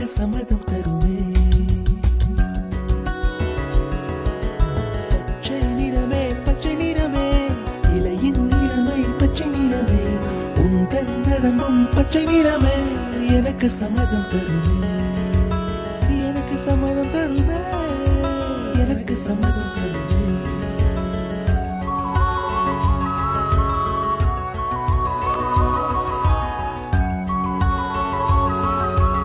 எனக்கு சம்மதம் தருமே. பச்சை நிறமே பச்சை நிறமே, இலையின் நிறமை பச்சை நிறமே, உந்தன் நரம்பும் பச்சை நிறமே, எனக்கு சம்மதம் தருமே, எனக்கு சம்மதம் தருமே, எனக்கு சம்மதம் தருமே.